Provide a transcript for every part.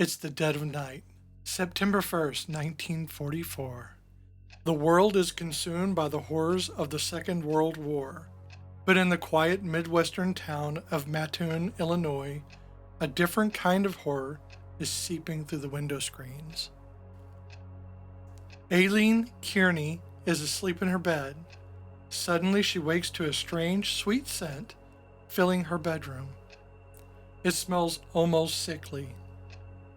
It's the dead of night, September 1st, 1944. The world is consumed by the horrors of the Second World War. But in the quiet Midwestern town of Mattoon, Illinois, a different kind of horror is seeping through the window screens. Aileen Kearney is asleep in her bed. Suddenly she wakes to a strange, sweet scent filling her bedroom. It smells almost sickly,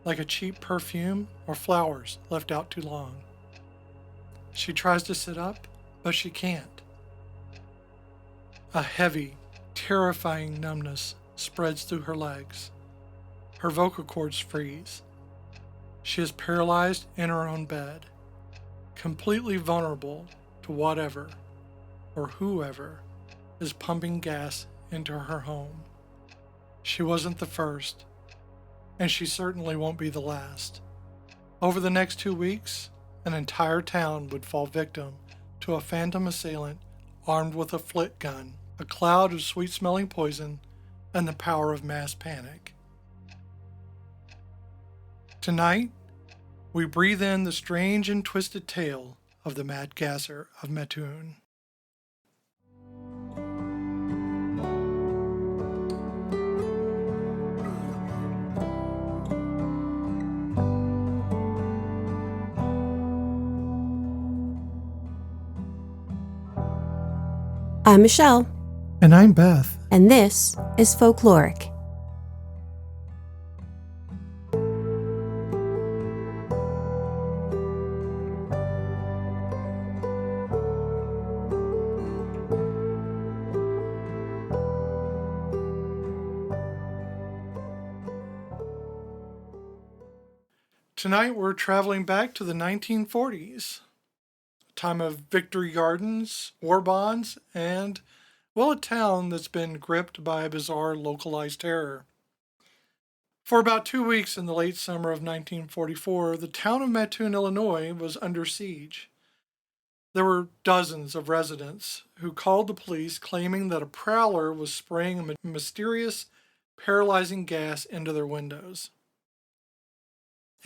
like a cheap perfume or flowers left out too long. She tries to sit up, but she can't. A heavy, terrifying numbness spreads through her legs. Her vocal cords freeze. She is paralyzed in her own bed, completely vulnerable to whatever or whoever is pumping gas into her home. She wasn't the first, and she certainly won't be the last. Over the next 2 weeks, an entire town would fall victim to a phantom assailant armed with a flit gun, a cloud of sweet-smelling poison, and the power of mass panic. Tonight, we breathe in the strange and twisted tale of the Mad Gasser of Mattoon. I'm Michelle, And I'm Beth. and this is Folkloric. Tonight we're traveling back to the 1940s, a time of victory gardens, war bonds, and, well, a town that's been gripped by a bizarre localized terror. For about 2 weeks in the late summer of 1944, the town of Mattoon, Illinois was under siege. There were dozens of residents who called the police claiming that a prowler was spraying a mysterious, paralyzing gas into their windows.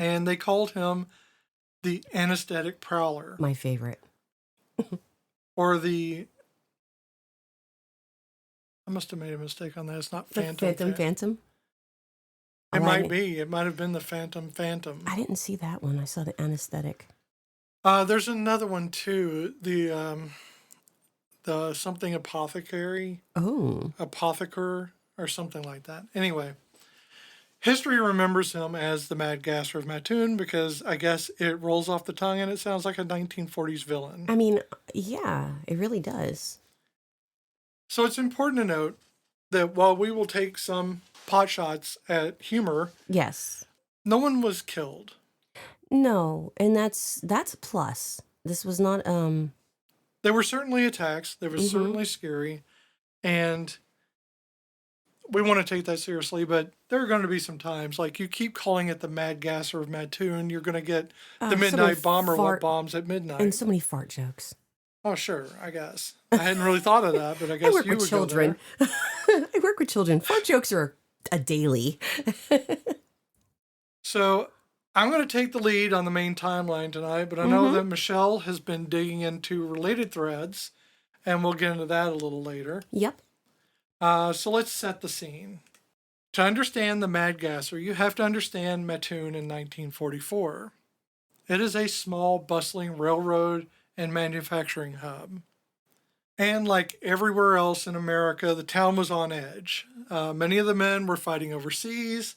And they called him the anesthetic prowler, My favorite. or the, I must have made a mistake on that. It's not The Phantom. Phantom? It Oh, might be. It might have been the Phantom. I didn't see that one. I saw the anesthetic. There's another one too. The something apothecary, Oh. apotheker, or something like that. Anyway, history remembers him as the Mad Gasser of Mattoon because I guess it rolls off the tongue and it sounds like a 1940s villain. I mean, yeah, it really does. So it's important to note that while we will take some pot shots at humor, Yes. no one was killed. No, and that's a plus. This was not There were certainly attacks. They were Mhm. certainly scary. And we want to take that seriously, but there are going to be some times, like you keep calling it the Mad Gasser of Mattoon, you're going to get the so many midnight bomber what fart- bombs at midnight. and so many fart jokes. Oh, sure, I guess. I hadn't really thought of that, but I I guess work you with would children. go there. I work with children. Fart jokes are a daily. So I'm going to take the lead on the main timeline tonight, but I know that Michelle has been digging into related threads, and we'll get into that a little later. Yep. So let's set the scene. To understand the Mad Gasser, you have to understand Mattoon in 1944. It is a small, bustling railroad and manufacturing hub. And like everywhere else in America, the town was on edge. Many of the men were fighting overseas,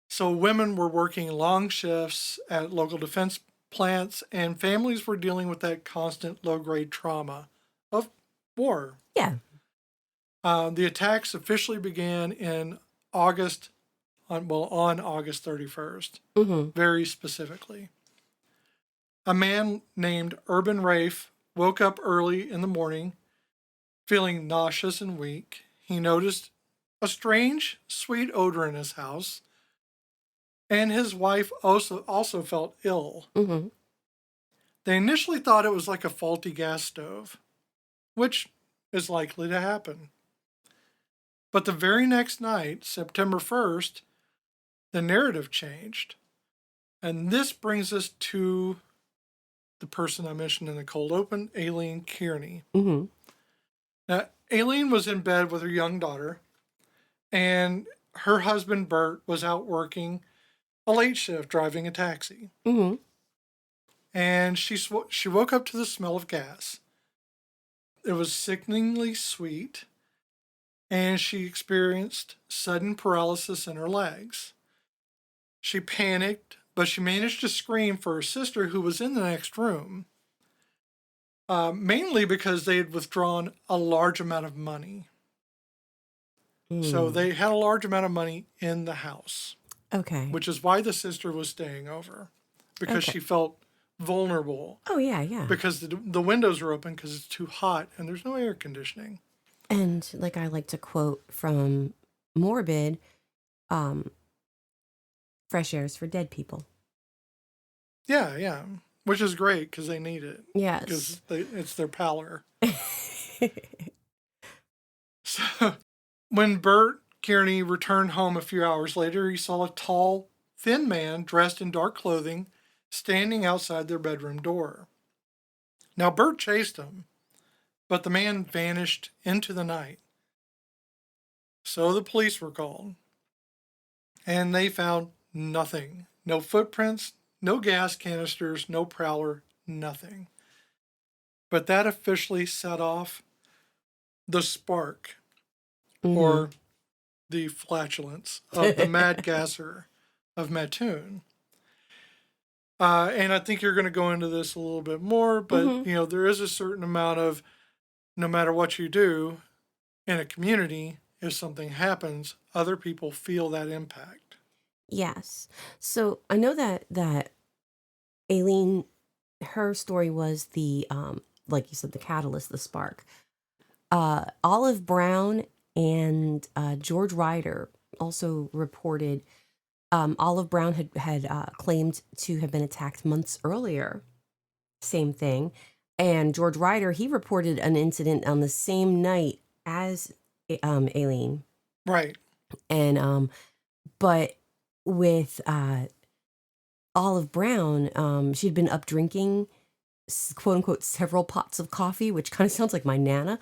so women were working long shifts at local defense plants, and families were dealing with that constant low-grade trauma of war. Yeah. The attacks officially began in August, on August 31st, very specifically. A man named Urban Rafe woke up early in the morning, feeling nauseous and weak. He noticed a strange, sweet odor in his house, and his wife also felt ill. They initially thought it was like a faulty gas stove, which is likely to happen. But the very next night, September 1st, the narrative changed. And this brings us to the person I mentioned in the cold open, Aileen Kearney. Mm-hmm. Now, Aileen was in bed with her young daughter, and her husband, Bert, was out working a late shift driving a taxi. Mm-hmm. And she woke up to the smell of gas. It was sickeningly sweet, and she experienced sudden paralysis in her legs. She panicked, but she managed to scream for her sister, who was in the next room, mainly because they had withdrawn a large amount of money. So they had a large amount of money in the house. Okay. Which is why the sister was staying over, because she felt vulnerable. Oh, yeah. Because the windows are open because it's too hot and there's no air conditioning. And like I like to quote from Morbid, fresh air is for dead people. Yeah. Which is great because they need it. Yes. Because it's their pallor. So when Bert Kearney returned home a few hours later, he saw a tall, thin man dressed in dark clothing standing outside their bedroom door. Now, Bert chased him, but the man vanished into the night. So the police were called, and they found nothing. No footprints, no gas canisters, no prowler, nothing. But that officially set off the spark, or the flatulence of the Mad Gasser of Mattoon. And I think you're going to go into this a little bit more, but there is a certain amount of, no matter what you do in a community, if something happens, other people feel that impact. Yes. So I know that Aileen, her story was the, like you said, the catalyst, the spark. Olive Brown and George Ryder also reported Olive Brown had claimed to have been attacked months earlier. Same thing. And George Ryder, he reported an incident on the same night as Aileen. Right. And but with Olive Brown, she'd been up drinking, quote unquote, several pots of coffee, which kind of sounds like my Nana,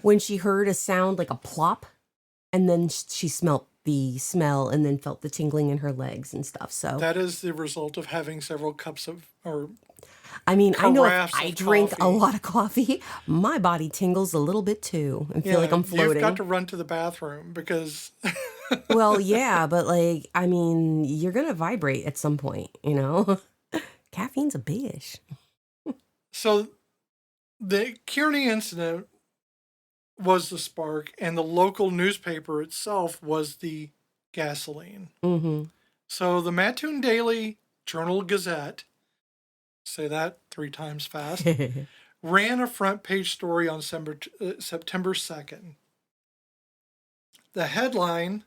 when she heard a sound like a plop, and then she smelt the smell and then felt the tingling in her legs and stuff. So that is the result of having several cups of, or I mean, I know if I drink coffee. A lot of coffee, my body tingles a little bit too and feel like I'm floating. You've got to run to the bathroom because well, yeah, but like, I mean, you're going to vibrate at some point, you know? Caffeine's a bitch. So the Kearney incident was the spark, and the local newspaper itself was the gasoline. Mm-hmm. So the Mattoon Daily Journal-Gazette, say that 3 times fast, ran a front page story on September 2nd. The headline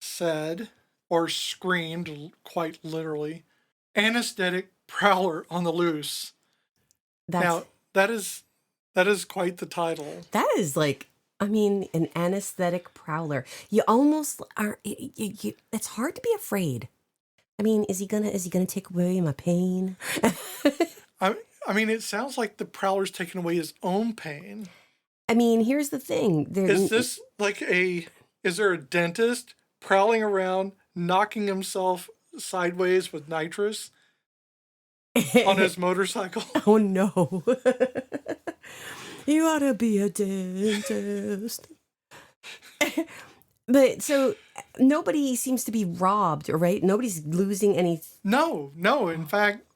said, or screamed quite literally, "Anesthetic prowler on the loose." Now, that is quite the title. That is like, I mean, an anesthetic prowler. You almost are. It's hard to be afraid. I mean, is he gonna take away my pain? I mean, it sounds like the prowler's taking away his own pain. I mean, here's the thing. Is this like is there a dentist prowling around, knocking himself sideways with nitrous on his motorcycle? Oh, no. You ought to be a dentist. But so nobody seems to be robbed, right? Nobody's losing any. No. In fact,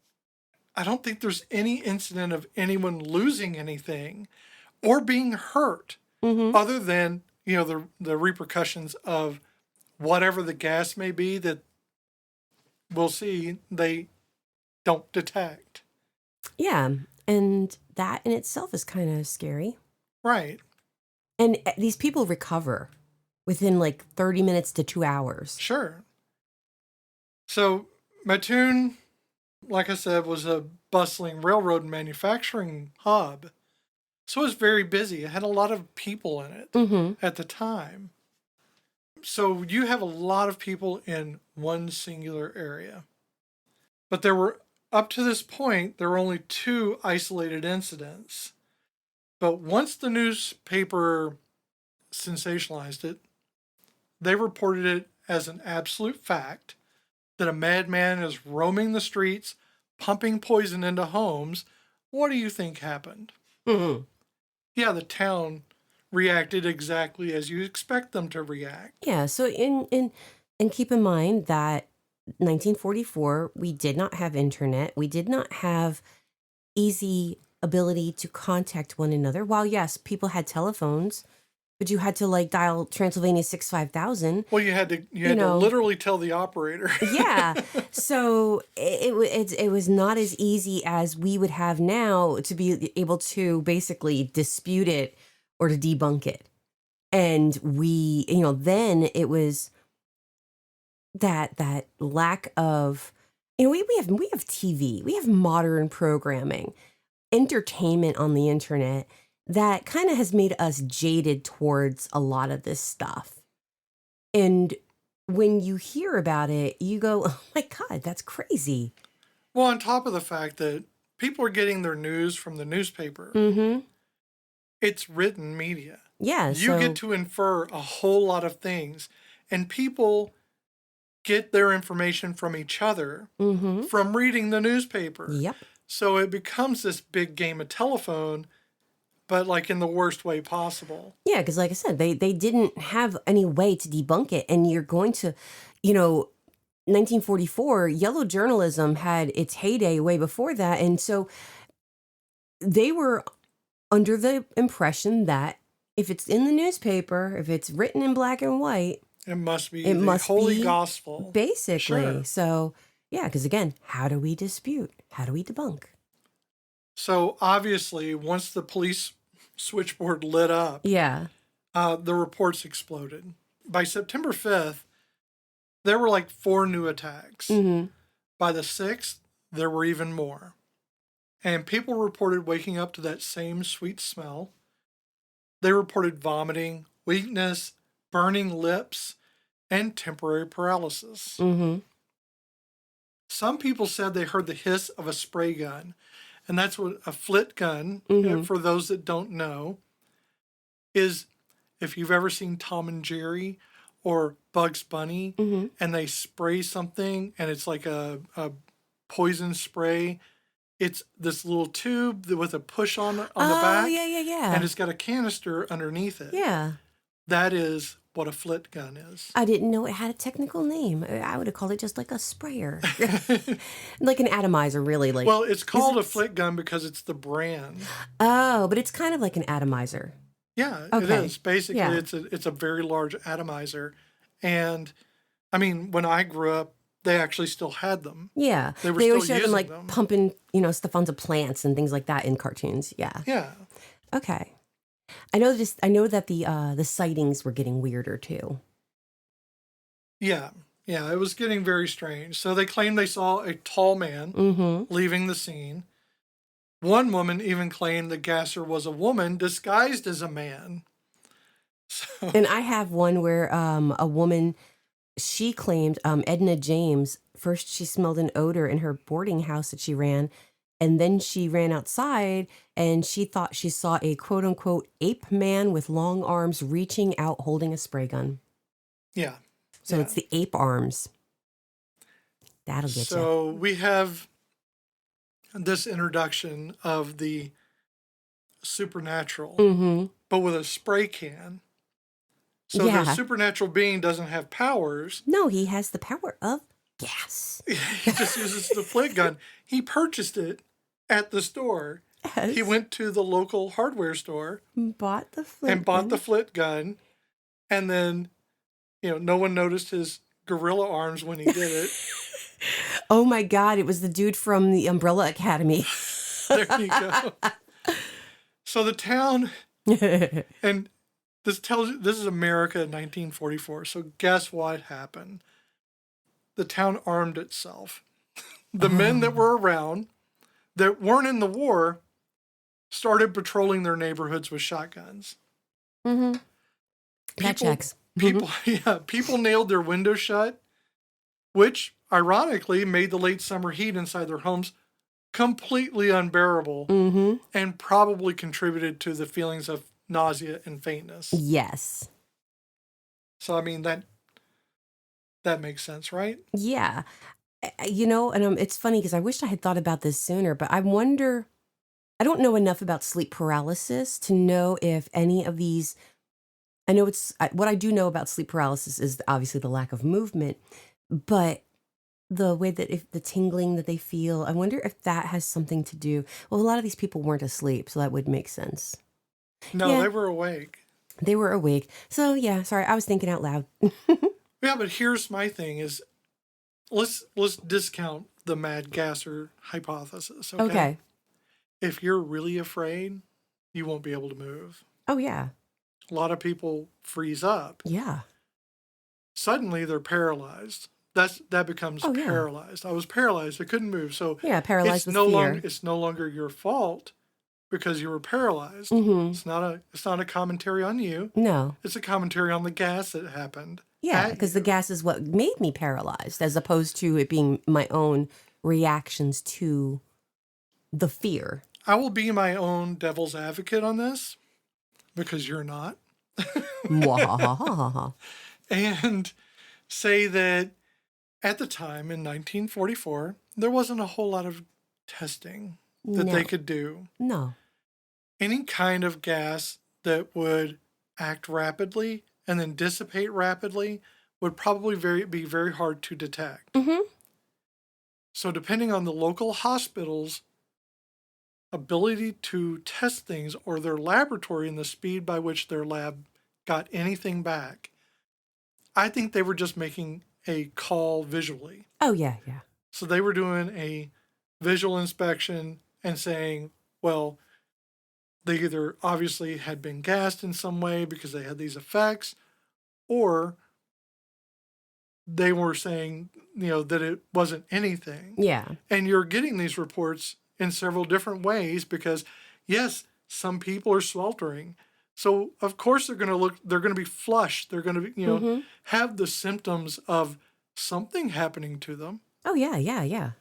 I don't think there's any incident of anyone losing anything or being hurt, other than, the repercussions of whatever the gas may be that we'll see they don't detect. Yeah, and that in itself is kind of scary. Right. And these people recover within like 30 minutes to 2 hours. Sure. So Mattoon, like I said, was a bustling railroad and manufacturing hub. So it was very busy. It had a lot of people in it at the time. So you have a lot of people in one singular area. But there were, up to this point, there were only 2 isolated incidents. But once the newspaper sensationalized it, they reported it as an absolute fact that a madman is roaming the streets, pumping poison into homes. What do you think happened? Mm-hmm. Yeah, the town reacted exactly as you expect them to react. Yeah. So and keep in mind that 1944, we did not have internet. We did not have easy ability to contact one another. While yes, people had telephones, but you had to like dial Transylvania 65000. Well, you had to literally tell the operator. Yeah. So it was not as easy as we would have now to be able to basically dispute it or to debunk it. And we, then it was that lack of, we have TV, we have modern programming, entertainment on the internet that kind of has made us jaded towards a lot of this stuff. And when you hear about it, you go, oh my God, that's crazy. Well, on top of the fact that people are getting their news from the newspaper, Mm-hmm. it's written media. Yeah. You get to infer a whole lot of things, and people get their information from each other Mm-hmm. from reading the newspaper. Yep. So it becomes this big game of telephone, but like in the worst way possible. Yeah, because like I said, they didn't have any way to debunk it. And you're going to, 1944, yellow journalism had its heyday way before that. And so they were under the impression that if it's in the newspaper, if it's written in black and white, it must be holy be gospel. Basically. Sure. So, yeah, because again, how do we dispute? How do we debunk? So obviously, once the police switchboard lit up, yeah, the reports exploded. By September 5th, there were like 4 new attacks. Mm-hmm. By the 6th, there were even more. And people reported waking up to that same sweet smell. They reported vomiting, weakness, burning lips, and temporary paralysis. Mm-hmm. Some people said they heard the hiss of a spray gun. And that's what a flit gun, Mm-hmm. for those that don't know, is. If you've ever seen Tom and Jerry or Bugs Bunny, Mm-hmm. and they spray something and it's like a poison spray, it's this little tube with a push on the back. Oh, yeah. And it's got a canister underneath it. Yeah. That is what a flit gun is. I didn't know it had a technical name. I would have called it just like a sprayer. Like an atomizer, really. Like, well, it's called a flit gun because it's the brand. Oh, but it's kind of like an atomizer. Yeah, Okay. it is. Basically, Yeah. it's a very large atomizer. And, I mean, when I grew up, they actually still had them. Yeah. They were always still show them like using them. pumping, stuff onto plants and things like that in cartoons. Yeah. Yeah. Okay. I know that the sightings were getting weirder too. Yeah. Yeah, it was getting very strange. So they claimed they saw a tall man Mm-hmm. leaving the scene. One woman even claimed the gasser was a woman disguised as a man. So, And I have one where a woman, she claimed, Edna James, first she smelled an odor in her boarding house that she ran, and then she ran outside and she thought she saw a quote unquote ape man with long arms reaching out holding a spray gun. yeah. So Yeah. it's the ape arms. That'll get you. So we have this introduction of the supernatural, Mm-hmm. but with a spray can. So Yeah. the supernatural being doesn't have powers. No, he has the power of gas. He just uses the flit gun. He purchased it at the store. Yes. He went to the local hardware store Bought the flint and bought gun. the flit gun. And then, no one noticed his gorilla arms when he did it. Oh my God, it was the dude from the Umbrella Academy. There you go. So the town, and this tells you, this is America in 1944. So guess what happened? The town armed itself. The men that were around, that weren't in the war, started patrolling their neighborhoods with shotguns. Mm-hmm. That People- checks. People nailed their windows shut, which ironically made the late summer heat inside their homes completely unbearable and probably contributed to the feelings of nausea and faintness. Yes. So, I mean, that makes sense, right? Yeah. And it's funny because I wish I had thought about this sooner, but I wonder, I don't know enough about sleep paralysis to know if any of these, what I do know about sleep paralysis is obviously the lack of movement, but the way that if the tingling that they feel, I wonder if that has something to do. Well, a lot of these people weren't asleep, so that would make sense. No, Yeah. they were awake. They were awake. So yeah, sorry, I was thinking out loud. Yeah, but here's my thing is let's discount the Mad Gasser hypothesis, okay? Okay. If you're really afraid, you won't be able to move. Oh yeah. A lot of people freeze up. Yeah. Suddenly they're paralyzed. That becomes Oh, yeah. paralyzed. I was paralyzed. I couldn't move. So Yeah, paralyzed with no fear. it's no longer your fault because you were paralyzed. Mm-hmm. It's not a commentary on you. No. It's a commentary on the gas that happened. Yeah, because the gas is what made me paralyzed, as opposed to it being my own reactions to the fear. I will be my own devil's advocate on this because you're not. Mwahahaha. And say that at the time in 1944, there wasn't a whole lot of testing that No. they could do. No. Any kind of gas that would act rapidly and then dissipate rapidly would probably be very hard to detect. Mm-hmm. So depending on the local hospital's ability to test things or their laboratory and the speed by which their lab got anything back, I think they were just making a call visually. Oh, yeah, yeah. So they were doing a visual inspection and saying, well, they either obviously had been gassed in some way because they had these effects, or they were saying, that it wasn't anything. Yeah. And you're getting these reports in several different ways because, yes, some people are sweltering. So, of course, they're going to be flushed. They're going to be, have the symptoms of something happening to them. Oh, yeah, yeah, yeah.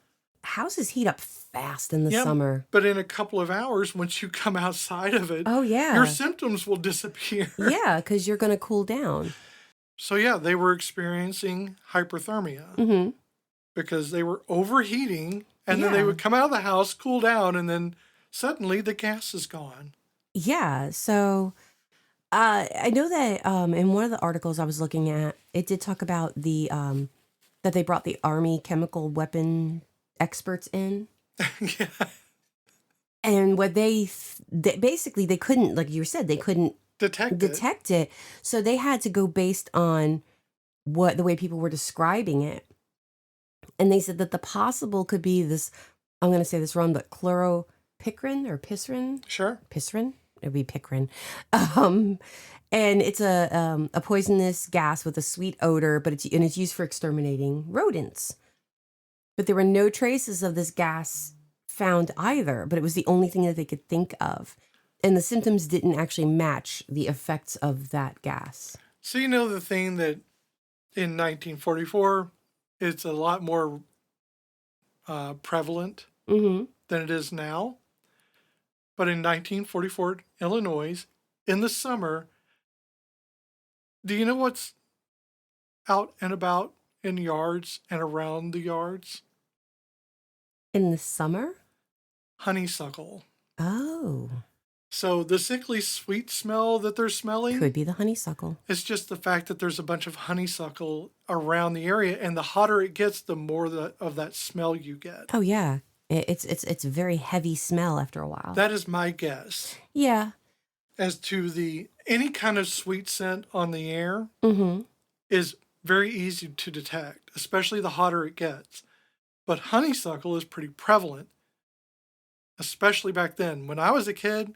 Houses heat up fast in the summer. But in a couple of hours, once you come outside of it, oh, yeah, your symptoms will disappear. Yeah, because you're going to cool down. So, yeah, they were experiencing hyperthermia because they were overheating, and then they would come out of the house, cool down, and then suddenly the gas is gone. Yeah, so I know that in one of the articles I was looking at, it did talk about the that they brought the Army chemical weapon experts in. Yeah. And what they basically, they couldn't, like you said, they couldn't detect it. So they had to go based on the way people were describing it. And they said that the possible could be this, I'm going to say this wrong, but chloropicrin or pisrin? Sure. Pisrin? It'd be picrin. And it's a poisonous gas with a sweet odor, but it's used for exterminating rodents. But there were no traces of this gas found either, but it was the only thing that they could think of. And the symptoms didn't actually match the effects of that gas. So the thing that in 1944, it's a lot more prevalent than it is now. But in 1944, Illinois, in the summer, do you know what's out and about in yards and around the yards? In the summer? Honeysuckle. Oh. So the sickly sweet smell that they're smelling could be the honeysuckle. It's just the fact that there's a bunch of honeysuckle around the area, and the hotter it gets, the more of that smell you get. Oh yeah, it's a very heavy smell after a while. That is my guess. Yeah. As to any kind of sweet scent on the air is very easy to detect, especially the hotter it gets. But honeysuckle is pretty prevalent, especially back then. When I was a kid,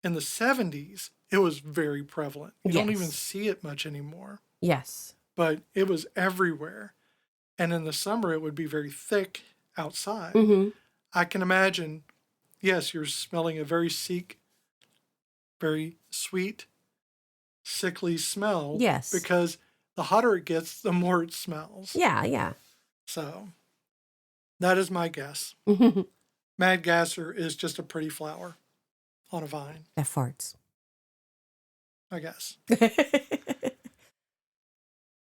in the 70s, it was very prevalent. You don't even see it much anymore. Yes. But it was everywhere. And in the summer, it would be very thick outside. I can imagine, yes, you're smelling a very very sweet sickly smell. Yes. Because the hotter it gets, the more it smells. Yeah, yeah. So, that is my guess. Mad Gasser is just a pretty flower on a vine. That farts. I guess.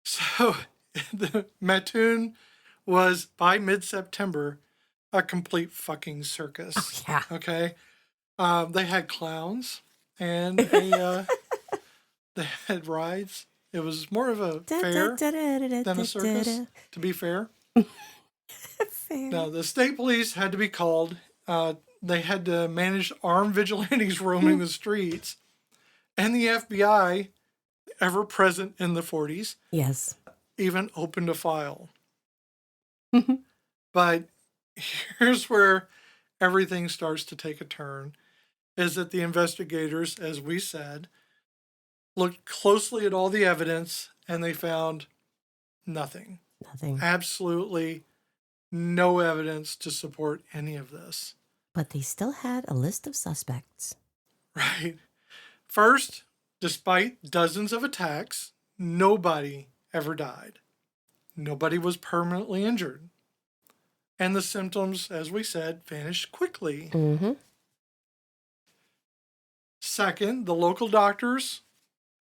So, the Mattoon was, by mid-September, a complete fucking circus. Oh, yeah. Okay? They had clowns, and they had rides. It was more of a fair than a circus, to be fair. Fair. Now, the state police had to be called. They had to manage armed vigilantes roaming the streets. And the FBI, ever present in the 40s, Yes. even opened a file. But here's where everything starts to take a turn, is that the investigators, as we said, looked closely at all the evidence and they found nothing. Nothing. Absolutely no evidence to support any of this. But they still had a list of suspects. Right. First, despite dozens of attacks, nobody ever died. Nobody was permanently injured. And the symptoms, as we said, vanished quickly. Mm-hmm. Second, the local doctors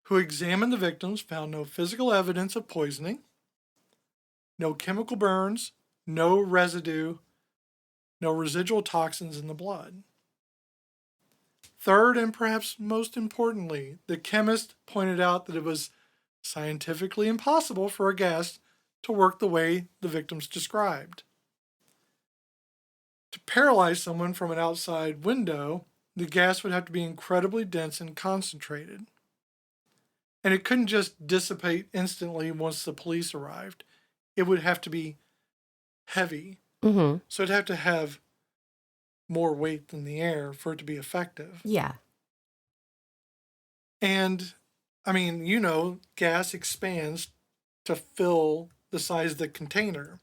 who examined the victims found no physical evidence of poisoning, no chemical burns, no residue, no residual toxins in the blood. Third, and perhaps most importantly, the chemist pointed out that it was scientifically impossible for a gas to work the way the victims described. To paralyze someone from an outside window, the gas would have to be incredibly dense and concentrated. And it couldn't just dissipate instantly once the police arrived. It would have to be heavy. Mm-hmm. So it'd have to have more weight than the air for it to be effective. Yeah. And, I mean, you know, gas expands to fill the size of the container.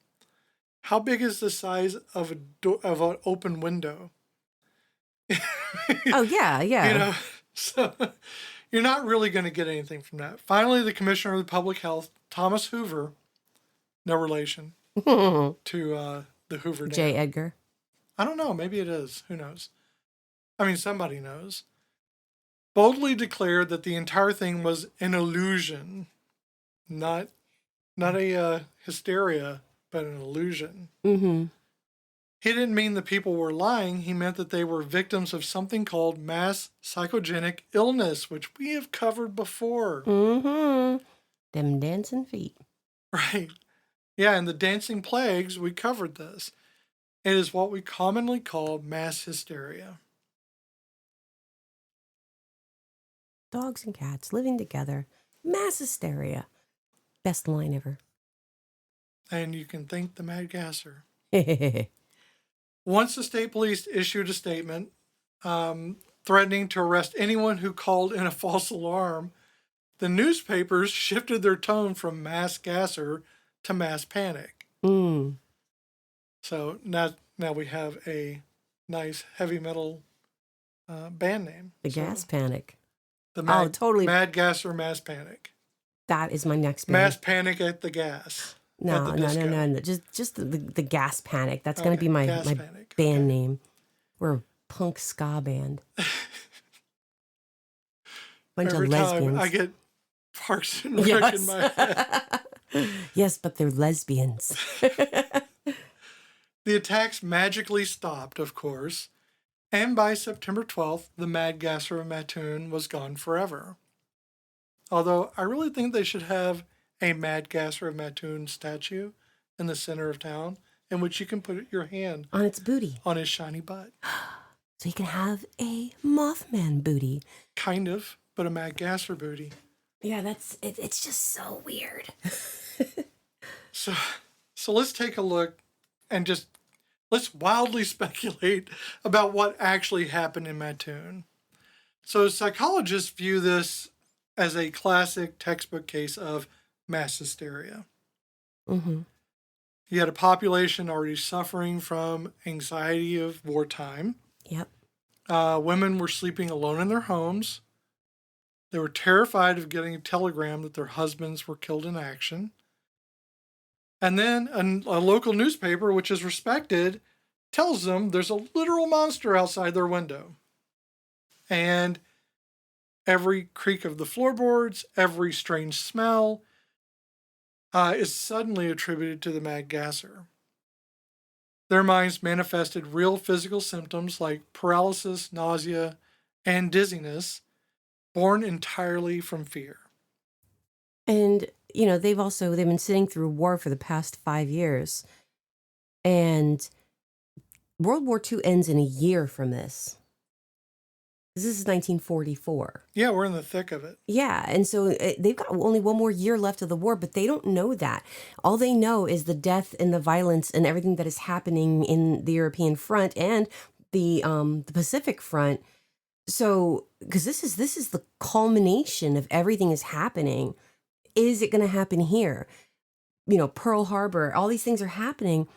How big is the size of an open window? Oh, yeah, yeah. You know, so you're not really going to get anything from that. Finally, the Commissioner of Public Health, Thomas Hoover, no relation to the Hoover Dam. J. Edgar. I don't know. Maybe it is. Who knows? I mean, somebody knows. Boldly declared that the entire thing was an illusion, not a hysteria, but an illusion. Mm-hmm. He didn't mean the people were lying. He meant that they were victims of something called mass psychogenic illness, which we have covered before. Mm-hmm. Them dancing feet. Right. Yeah, in the Dancing Plagues, we covered this. It is what we commonly call mass hysteria. Dogs and cats living together. Mass hysteria. Best line ever. And you can thank the Mad Gasser. Once the state police issued a statement threatening to arrest anyone who called in a false alarm, the newspapers shifted their tone from mass gasser to mass panic. Mm. So now we have a nice heavy metal band name. The Gas Panic. The Mad, totally. Mad Gasser Mass Panic. That is my next band. Mass Panic at the Gas. No. Just the Gas Panic. That's going to be my band name. We're a punk ska band. Bunch Every of lesbians. time I get Parks and Rec in my head. Yes, but they're lesbians. The attacks magically stopped, of course, and by September 12th, the Mad Gasser of Mattoon was gone forever. Although I really think they should have a Mad Gasser of Mattoon statue in the center of town in which you can put your hand on its booty. On his shiny butt. So you can have a Mothman booty. Kind of, but a Mad Gasser booty. Yeah, it's just so weird. So let's take a look and let's wildly speculate about what actually happened in Mattoon. So psychologists view this as a classic textbook case of mass hysteria. Mm-hmm. You had a population already suffering from anxiety of wartime. Yep. Women were sleeping alone in their homes. They were terrified of getting a telegram that their husbands were killed in action. And then a local newspaper, which is respected, tells them there's a literal monster outside their window. And every creak of the floorboards, every strange smell is suddenly attributed to the Mad Gasser. Their minds manifested real physical symptoms like paralysis, nausea, and dizziness, born entirely from fear. And, you know, they've been sitting through war for the past 5 years. And World War II ends in a year from this. This is 1944. Yeah, we're in the thick of it. Yeah, and so they've got only one more year left of the war, but they don't know that. All they know is the death and the violence and everything that is happening in the European front and the Pacific front. So, because this is the culmination of everything is happening. Is it going to happen here? You know, Pearl Harbor, all these things are happening.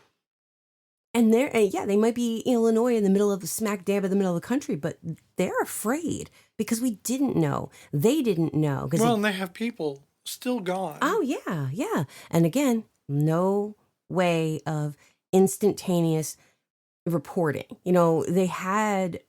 And they might be in Illinois in the middle of the smack dab in the middle of the country, but they're afraid because we didn't know. They didn't know. Well, and they have people still gone. Oh, yeah, yeah. And again, no way of instantaneous reporting. You know, they had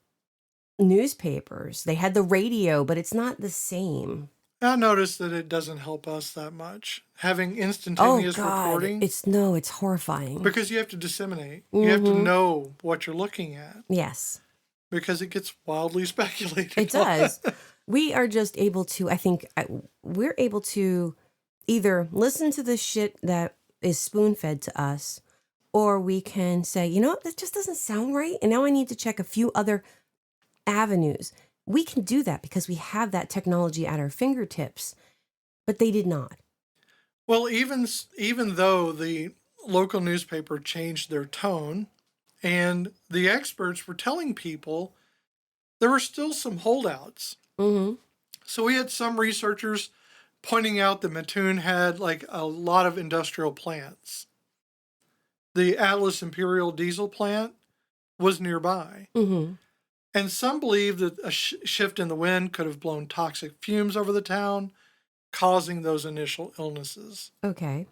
newspapers, they had the radio, but it's not the same. I noticed that it doesn't help us that much. Having instantaneous reporting. It's horrifying. Because you have to disseminate. You have to know what you're looking at. Yes. Because it gets wildly speculated. It does. We are just able to, I think, we're able to either listen to the shit that is spoon-fed to us, or we can say, you know what, that just doesn't sound right, and now I need to check a few other avenues. We can do that because we have that technology at our fingertips, but they did not. Well, even though the local newspaper changed their tone and the experts were telling people, there were still some holdouts. Mm-hmm. So we had some researchers pointing out that Mattoon had like a lot of industrial plants. The Atlas Imperial diesel plant was nearby. Mm-hmm. And some believe that a shift in the wind could have blown toxic fumes over the town, causing those initial illnesses. Okay.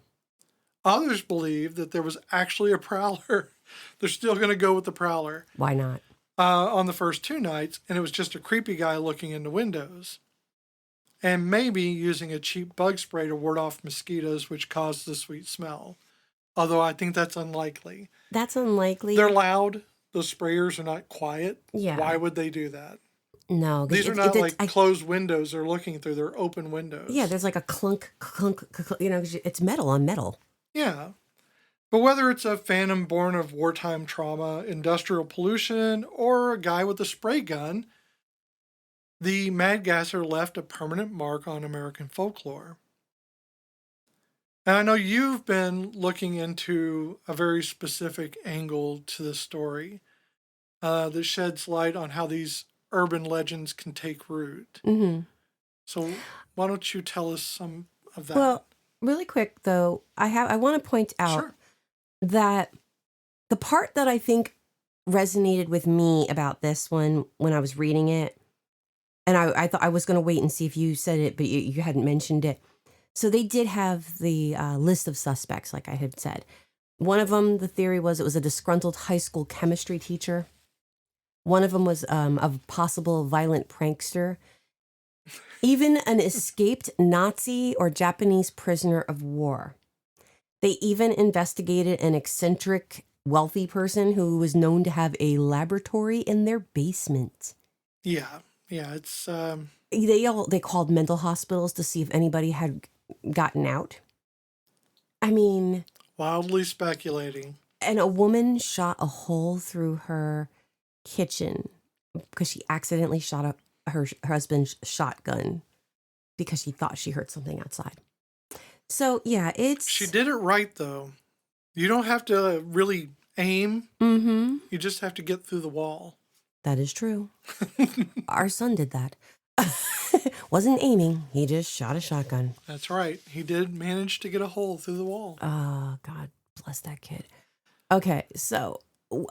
Others believe that there was actually a prowler. They're still going to go with the prowler. Why not? On the first 2 nights, and it was just a creepy guy looking into windows. And maybe using a cheap bug spray to ward off mosquitoes, which caused the sweet smell. Although I think that's unlikely. That's unlikely. They're loud. Those sprayers are not quiet. Yeah. Why would they do that? No. These are not closed windows they're looking through. They're open windows. Yeah, there's like a clunk, clunk, clunk, you know, 'cause it's metal on metal. Yeah. But whether it's a phantom born of wartime trauma, industrial pollution, or a guy with a spray gun, the Mad Gasser left a permanent mark on American folklore. And I know you've been looking into a very specific angle to this story that sheds light on how these urban legends can take root. Mm-hmm. So why don't you tell us some of that? Well, really quick though, I want to point out that the part that I think resonated with me about this one when I was reading it, and I thought I was going to wait and see if you said it, but you hadn't mentioned it. So they did have the list of suspects, like I had said. One of them, the theory was it was a disgruntled high school chemistry teacher. One of them was a possible violent prankster. Even an escaped Nazi or Japanese prisoner of war. They even investigated an eccentric, wealthy person who was known to have a laboratory in their basement. Yeah, it's... They called mental hospitals to see if anybody had gotten out. I mean... Wildly speculating. And a woman shot a hole through her kitchen because she accidentally shot up her husband's shotgun because she thought she heard something outside. So, yeah, it's... She did it right, though. You don't have to really aim. Mm-hmm. You just have to get through the wall. That is true. Our son did that. Wasn't aiming. He just shot a shotgun. That's right. He did manage to get a hole through the wall. Oh, God bless that kid. Okay, so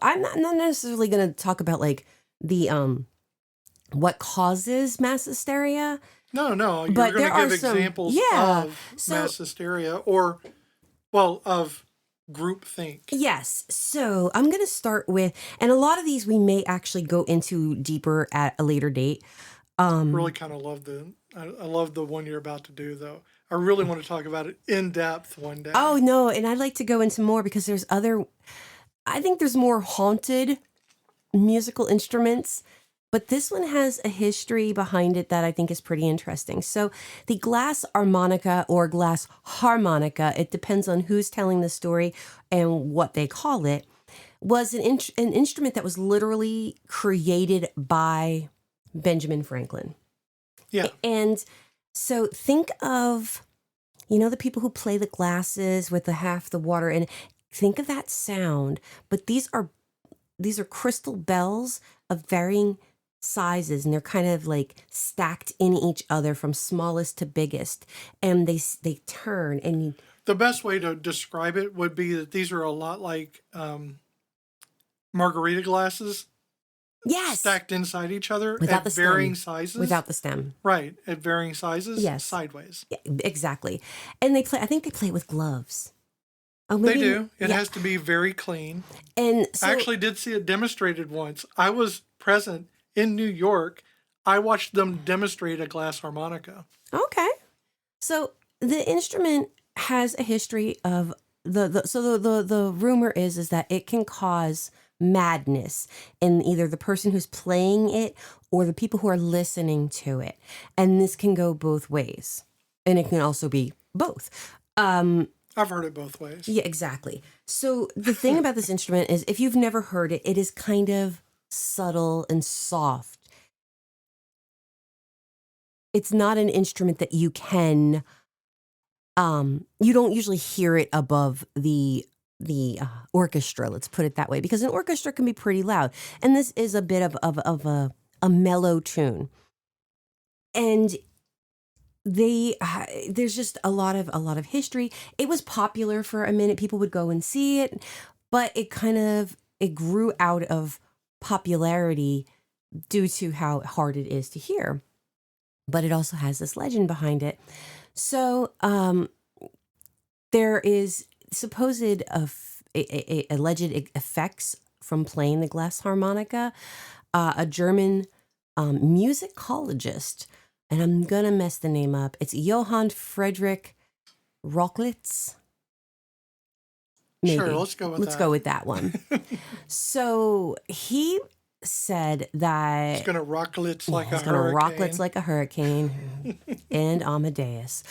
I'm not necessarily going to talk about like the what causes mass hysteria, No, you're But going there to are give some, examples yeah. of So mass hysteria or, well, of group think. yes. So I'm going to start with, and a lot of these we may actually go into deeper at a later date. Really kind of love I love the one you're about to do, though. I really want to talk about it in depth one day. Oh no, and I'd like to go into more because I think there's more haunted musical instruments, but this one has a history behind it that I think is pretty interesting. So the glass harmonica or glass harmonica, it depends on who's telling the story and what they call it, was an instrument that was literally created by Benjamin Franklin. Yeah. And so think of, the people who play the glasses with the half the water, and think of that sound, but these are crystal bells of varying sizes, and they're kind of like stacked in each other from smallest to biggest, and they turn. And the best way to describe it would be that these are a lot like margarita glasses. Yes. Stacked inside each other without at varying sizes. Without the stem. Right, at varying sizes. Yes. Sideways. Yeah, exactly. And I think they play it with gloves. Oh, maybe, they do. It has to be very clean. And so, I actually did see it demonstrated once. I was present in New York. I watched them demonstrate a glass harmonica. Okay. So the instrument has a history of the rumor is that it can cause madness in either the person who's playing it or the people who are listening to it. And this can go both ways. And it can also be both. I've heard it both ways. Yeah, exactly. So the thing about this instrument is if you've never heard it, it is kind of subtle and soft. It's not an instrument that you can, you don't usually hear it above the orchestra, let's put it that way, because an orchestra can be pretty loud, and this is a bit of a mellow tune, and there's just a lot of history. It was popular for a minute; people would go and see it, but it grew out of popularity due to how hard it is to hear. But it also has this legend behind it. So there is supposed alleged effects from playing the glass harmonica. A German musicologist, and I'm gonna mess the name up. It's Johann Friedrich Rochlitz. Maybe. Sure, let's go with that one. So he said that it's gonna rocklets like a hurricane. It's gonna rocklets like a hurricane, and Amadeus.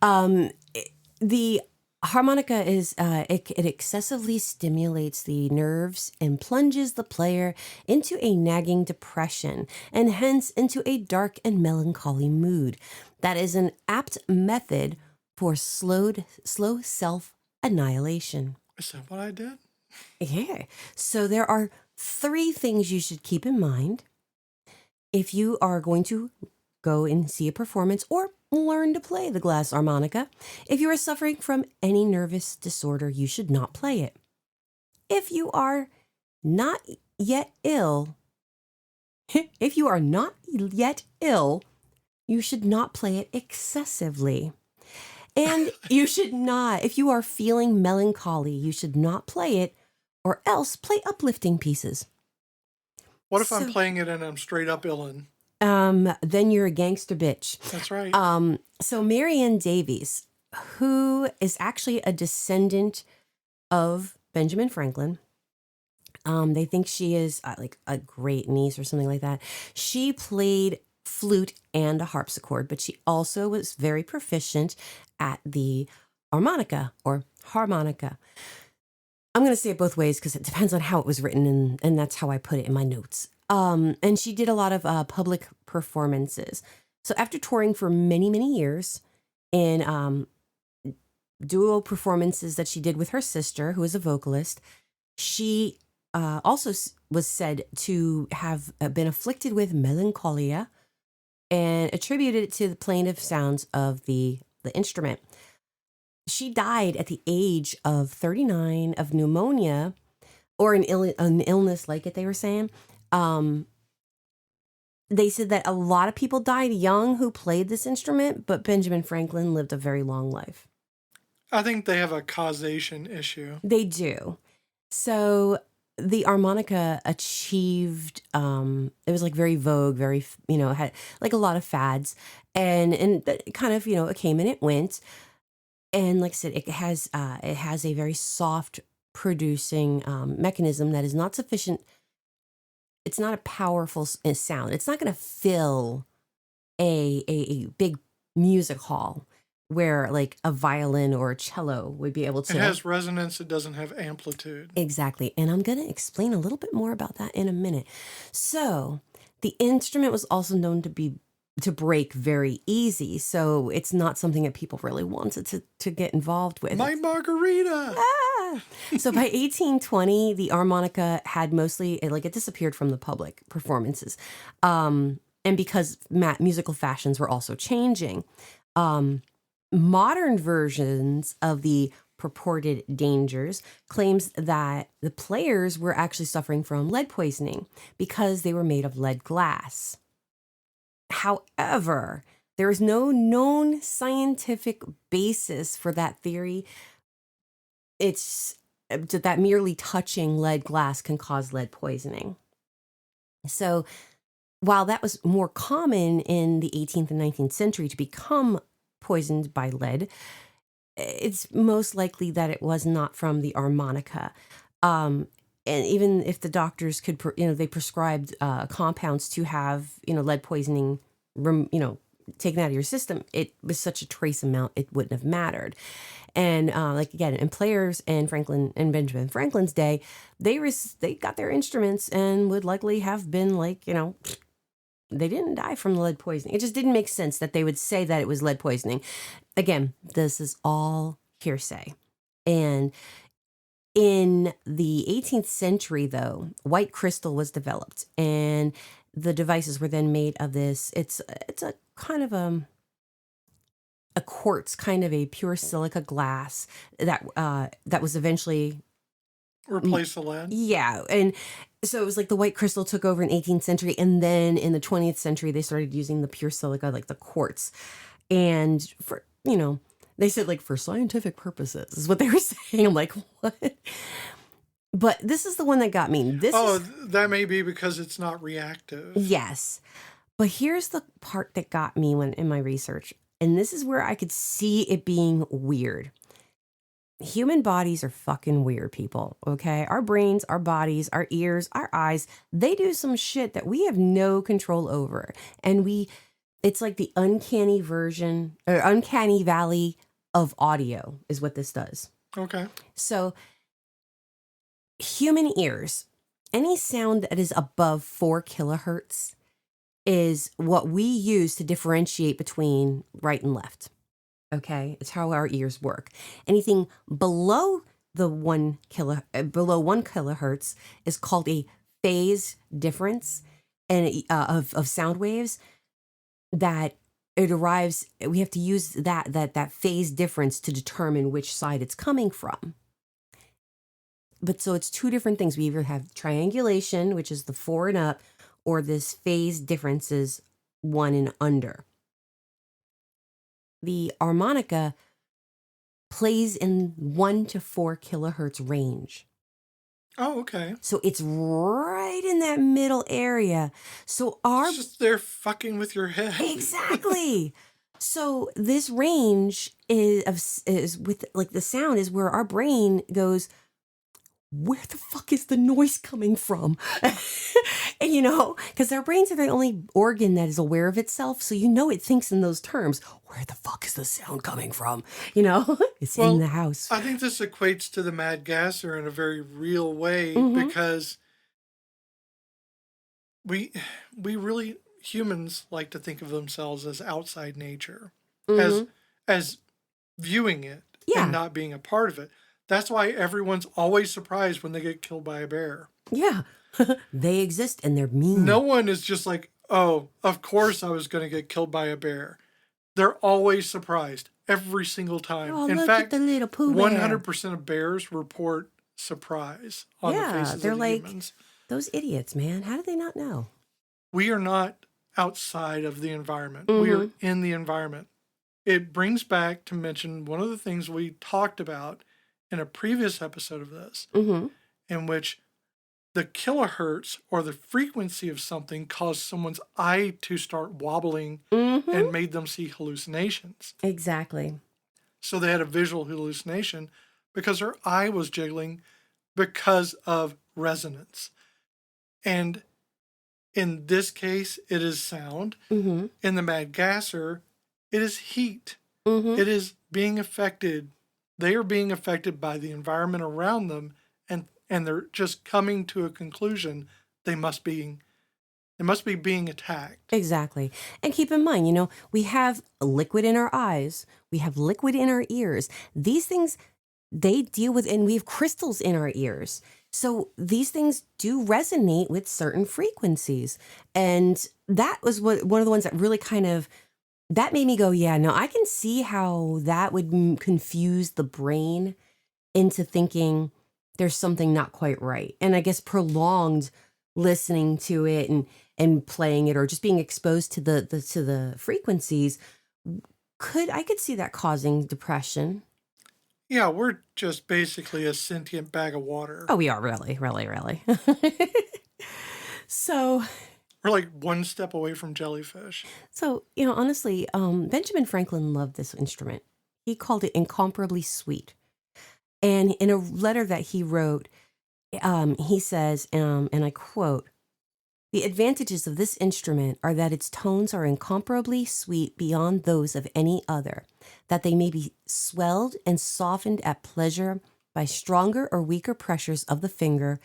The harmonica is it excessively stimulates the nerves and plunges the player into a nagging depression and hence into a dark and melancholy mood. That is an apt method for slow self-annihilation. Is that what I did? Yeah. So there are 3 things you should keep in mind if you are going to go and see a performance or learn to play the glass harmonica. If you are suffering from any nervous disorder, you should not play it. If you are not yet ill, you should not play it excessively. And you should not, if you are feeling melancholy, you should not play it, or else play uplifting pieces. What if I'm playing it and I'm straight up illin'? Then you're a gangster bitch. That's right. So Marianne Davies, who is actually a descendant of Benjamin Franklin, they think she is like a great niece or something like that. She played flute and a harpsichord, but she also was very proficient at the harmonica or harmonica. I'm going to say it both ways because it depends on how it was written, and that's how I put it in my notes. And she did a lot of public performances. So after touring for many, many years in duo performances that she did with her sister, who is a vocalist, she also was said to have been afflicted with melancholia and attributed it to the plaintive sounds of the instrument. She died at the age of 39 of pneumonia, or an illness like it, they were saying. They said that a lot of people died young who played this instrument, but Benjamin Franklin lived a very long life. I think they have a causation issue. They do. So the harmonica achieved, it was like very vogue, very, had like a lot of fads, and it kind of, it came and it went. And like I said, it has a very soft producing mechanism that is not sufficient. It's not a powerful sound. It's not going to fill a big music hall where like a violin or a cello would be able to. It has resonance. It doesn't have amplitude. Exactly. And I'm going to explain a little bit more about that in a minute. So the instrument was also known to break very easy. So it's not something that people really wanted to get involved with. My margarita. So by 1820, the harmonica had mostly, it disappeared from the public performances. And because musical fashions were also changing. Modern versions of the purported dangers claims that the players were actually suffering from lead poisoning because they were made of lead glass. However, there is no known scientific basis for that theory. It's that merely touching lead glass can cause lead poisoning. So while that was more common in the 18th and 19th century to become poisoned by lead, it's most likely that it was not from the harmonica. And even if the doctors could, they prescribed compounds to have, lead poisoning, taken out of your system, it was such a trace amount, it wouldn't have mattered. And in players in Benjamin Franklin's day, they got their instruments and would likely have been they didn't die from lead poisoning. It just didn't make sense that they would say that it was lead poisoning. Again, this is all hearsay. And in the 18th century, though, white crystal was developed, and the devices were then made of this. It's a kind of a quartz, kind of a pure silica glass that was eventually replace the lead. Yeah, and so it was like the white crystal took over in 18th century, and then in the 20th century they started using the pure silica, like the quartz, and for they said like for scientific purposes is what they were saying. I'm like, what? But this is the one that got me. That may be because it's not reactive. Yes, but here's the part that got me when in my research, and this is where I could see it being weird. Human bodies are fucking weird, people, okay? Our brains, our bodies, our ears, our eyes, they do some shit that we have no control over. And it's like the uncanny valley of audio is what this does. Okay. So human ears, any sound that is above 4 kilohertz is what we use to differentiate between right and left. Okay, it's how our ears work. Anything below the 1 kilohertz is called a phase difference, and of sound waves. That it arrives. We have to use that phase difference to determine which side it's coming from. But so it's two different things. We either have triangulation, which is the 4 and up, or this phase differences 1 and under. The harmonica plays in 1 to 4 kilohertz range. Oh, okay. So it's right in that middle area. So it's just they're fucking with your head. Exactly. So this range is with like the sound is where our brain goes, where the fuck is the noise coming from? And because our brains are the only organ that is aware of itself. So it thinks in those terms. Where the fuck is the sound coming from? It's in the house. I think this equates to the Mad Gasser in a very real way, because we really, humans like to think of themselves as outside nature, as viewing it and not being a part of it. That's why everyone's always surprised when they get killed by a bear. Yeah. They exist and they're mean. No one is just like, oh, of course I was going to get killed by a bear. They're always surprised every single time. Oh, in look fact, at the little Pooh Bear. 100% of bears report surprise on the faces of the humans. Those idiots, man. How did they not know? We are not outside of the environment. We are in the environment. It brings back to mention one of the things we talked about in a previous episode of this, in which the kilohertz or the frequency of something caused someone's eye to start wobbling and made them see hallucinations. Exactly. So they had a visual hallucination because her eye was jiggling because of resonance. And in this case, it is sound. In the Mad Gasser, it is heat. It is being affected. They are being affected by the environment around them, and they're just coming to a conclusion they must be being attacked. Exactly. And keep in mind, we have liquid in our eyes. We have liquid in our ears. These things, they deal with, and we have crystals in our ears. So these things do resonate with certain frequencies. And that was one of the ones that really that made me go, yeah, no, I can see how that would confuse the brain into thinking there's something not quite right. And I guess prolonged listening to it and playing it, or just being exposed to the frequencies, I could see that causing depression. Yeah, we're just basically a sentient bag of water. Oh, we are really, really, really. So we're like one step away from jellyfish. So, honestly, Benjamin Franklin loved this instrument. He called it incomparably sweet. And in a letter that he wrote, he says, and I quote, "The advantages of this instrument are that its tones are incomparably sweet beyond those of any other, that they may be swelled and softened at pleasure by stronger or weaker pressures of the finger,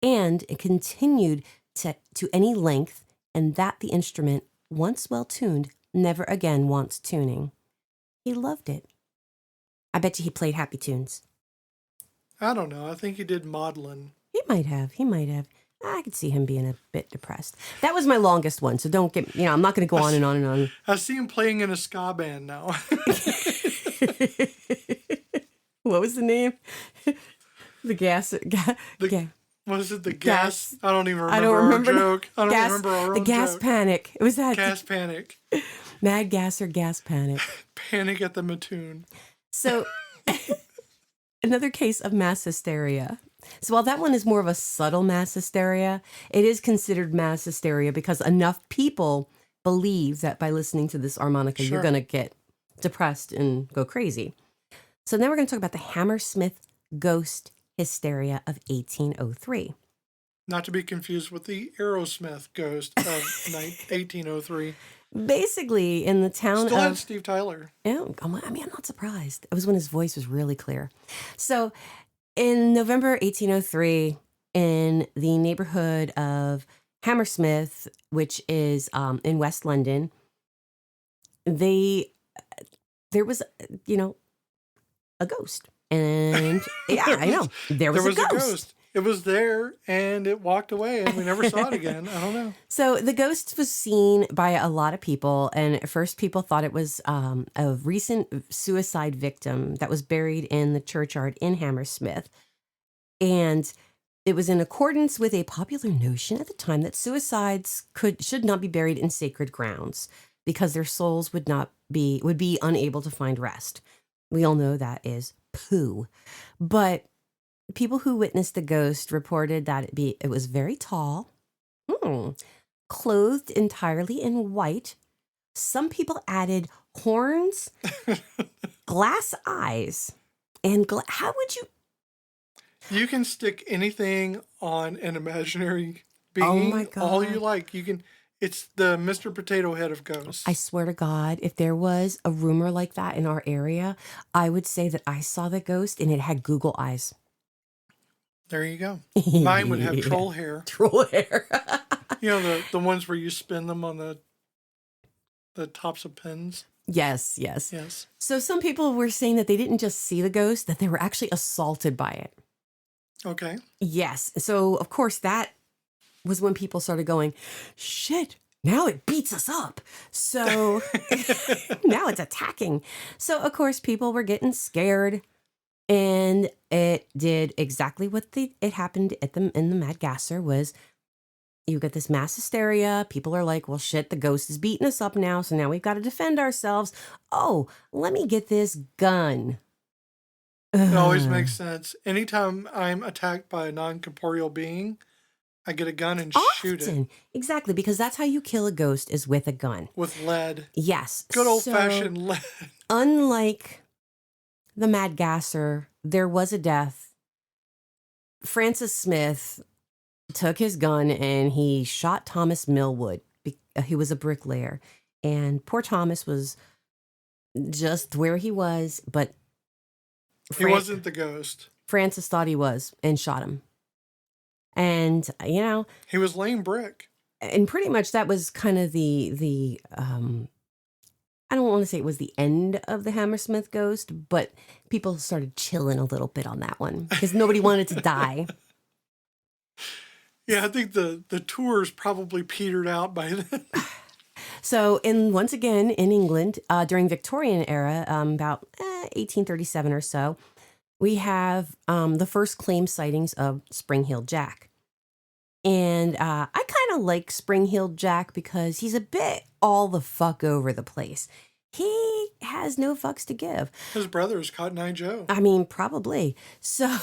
and continued to any length, and that the instrument, once well tuned, never again wants tuning." He loved it. I bet you he played happy tunes. I don't know. I think he did Maudlin. He might have. I could see him being a bit depressed. That was my longest one, so don't get, I'm not going to go on and on and on. I see him playing in a ska band now. What was the name? The gas. What is it? The gas? I don't even remember, I don't remember our joke. I don't remember our own The gas joke. panic. It was that. Gas panic. Mad Gasser gas panic. Panic at the Mattoon. So, another case of mass hysteria. So while that one is more of a subtle mass hysteria, it is considered mass hysteria because enough people believe that by listening to this harmonica, you're going to get depressed and go crazy. So now we're going to talk about the Hammersmith ghost hysteria of 1803. Not to be confused with the Aerosmith ghost of 1803. Basically, in the town Still had Steve Tyler. Yeah, I'm not surprised. It was when his voice was really clear. So in November 1803, in the neighborhood of Hammersmith, which is in West London, there was, a ghost. And yeah, I know. There was a ghost. It was there and it walked away and we never saw it again. I don't know. So the ghost was seen by a lot of people. And at first people thought it was a recent suicide victim that was buried in the churchyard in Hammersmith. And it was in accordance with a popular notion at the time that suicides should not be buried in sacred grounds because their souls would be unable to find rest. We all know that is poo. But people who witnessed the ghost reported that it was very tall, clothed entirely in white. Some people added horns, glass eyes, and how would you? You can stick anything on an imaginary being. Oh my God. All you like. You can. It's the Mr. Potato Head of ghosts. I swear to God, if there was a rumor like that in our area, I would say that I saw the ghost and it had Google eyes. There you go. Mine would have troll hair. Troll hair. The ones where you spin them on the tops of pins. Yes. So some people were saying that they didn't just see the ghost, that they were actually assaulted by it. Okay. Yes. So, of course, that was when people started going, shit, now it beats us up. So now it's attacking. So, of course, people were getting scared. And it did exactly what it happened in the Mad Gasser was you get this mass hysteria. People are like, well, shit, the ghost is beating us up now. So now we've got to defend ourselves. Oh, let me get this gun. It always makes sense. Anytime I'm attacked by a non-corporeal being, I get a gun and shoot it. Exactly, because that's how you kill a ghost, is with a gun. With lead. Yes. Good old-fashioned lead. Unlike the Mad Gasser, there was a death. Francis Smith took his gun and he shot Thomas Millwood. He was a bricklayer. And poor Thomas was just where he was, but he wasn't the ghost. Francis thought he was and shot him. And, you know, he was laying brick. And pretty much that was kind of the I don't want to say it was the end of the Hammersmith ghost, but people started chilling a little bit on that one because nobody wanted to die. Yeah, I think the tours probably petered out by then. So, once again, in England, during Victorian era, about 1837 or so, we have the first claimed sightings of Spring-Heeled Jack. And I kind of like Spring-Heeled Jack because he's a bit all the fuck over the place. He has no fucks to give. His brother is Cotton Eye Joe. I mean, probably. So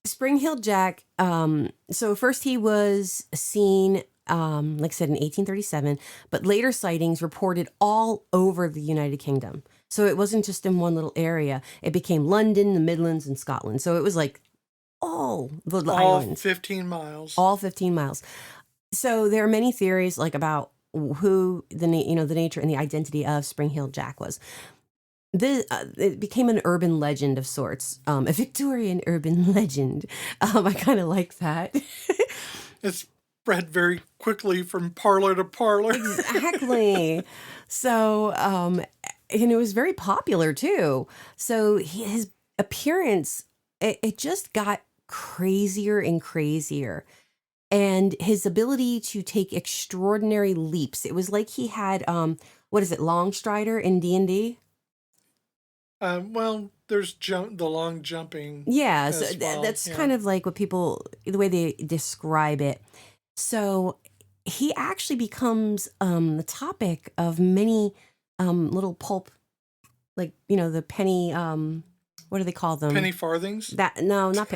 Spring-Heeled Jack, so first he was seen, like I said, in 1837, but later sightings reported all over the United Kingdom. So it wasn't just in one little area. It became London, the Midlands, and Scotland. So it was like all the islands. 15 miles. All 15 miles. So there are many theories like about who the nature and the identity of Spring-Heeled Jack was. It became an urban legend of sorts, a Victorian urban legend. I kind of like that. It's spread very quickly from parlor to parlor. Exactly. So, and it was very popular too. So his appearance, it just got crazier and crazier. And his ability to take extraordinary leaps. It was like he had, long strider in D&D? Well, there's the long jumping. Yeah, so that's kind of like the way they describe it. So he actually becomes the topic of many little pulp, like, the penny, what do they call them? Penny farthings? No, not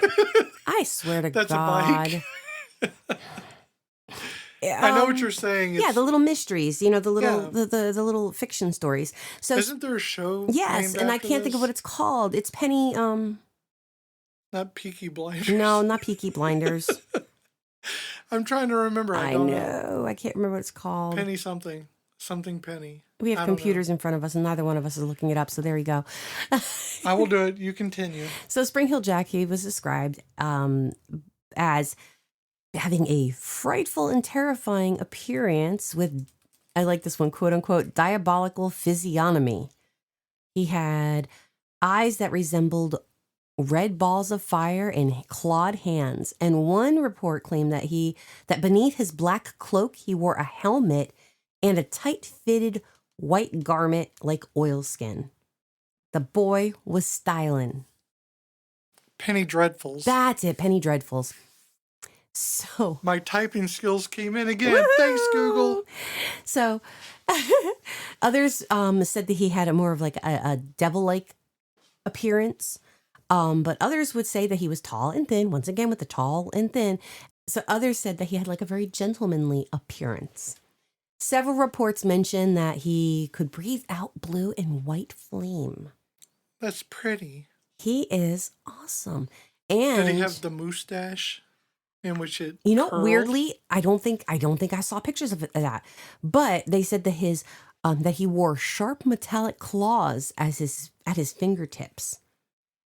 I swear to that's God. A bike. I know what you're saying. The little mysteries, the little the little fiction stories. So isn't there a show? Yes, and I can't think of what it's called. It's Penny. Not Peaky Blinders. No, not Peaky Blinders. I'm trying to remember. I don't know. I can't remember what it's called. Penny something Penny. We have computers in front of us, and neither one of us is looking it up. So there you go. I will do it. You continue. So Spring-Heeled Jack, he was described as having a frightful and terrifying appearance with, I like this one, quote unquote, diabolical physiognomy. He had eyes that resembled red balls of fire and clawed hands. And one report claimed that beneath his black cloak, he wore a helmet and a tight-fitted white garment like oilskin. The boy was styling. Penny Dreadfuls. That's it, Penny Dreadfuls. So my typing skills came in again. Woo! Thanks, Google. So others said that he had more of like a devil-like appearance. But others would say that he was tall and thin, once again with the tall and thin. So others said that he had like a very gentlemanly appearance. Several reports mention that he could breathe out blue and white flame. That's pretty. He is awesome. And did he have the mustache in which it curled? Weirdly, I don't think I saw pictures of that. But they said that that he wore sharp metallic claws at his fingertips.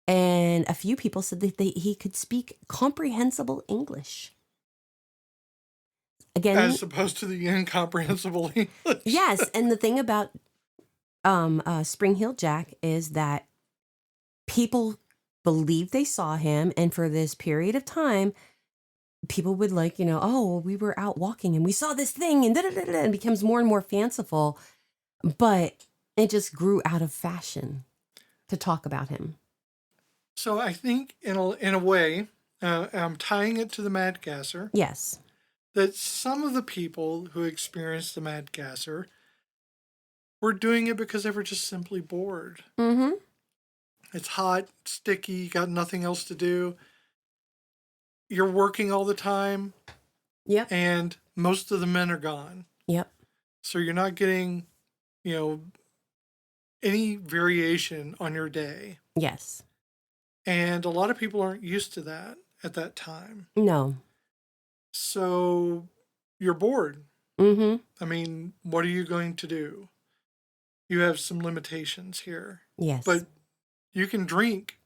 And a few people said that he could speak comprehensible English. Again, as opposed to the incomprehensible English. Yes, and the thing about Spring-Heeled Jack is that people believed they saw him, and for this period of time, people would we were out walking and we saw this thing, and and it becomes more and more fanciful, but it just grew out of fashion to talk about him. So I think in a way, I'm tying it to the Mad Gasser. Yes. that some of the people who experienced the Mad Gasser were doing it because they were just simply bored. Mm-hmm. It's hot, sticky, you got nothing else to do. You're working all the time, Yep. and most of the men are gone. Yep. So you're not getting, any variation on your day. Yes. And a lot of people aren't used to that at that time. No. So you're bored. Mm-hmm. I mean, what are you going to do? You have some limitations here. Yes. But you can drink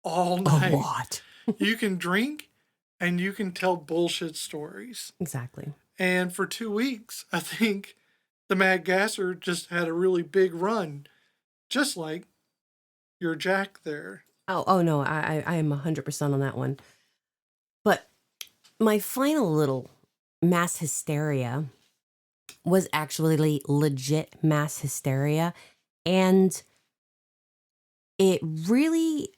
all a night. lot. You can drink and you can tell bullshit stories. Exactly. And for 2 weeks, I think the Mad Gasser just had a really big run, just like your Jack there. Oh no, I am 100% on that one. But my final little mass hysteria was actually legit mass hysteria. And it really,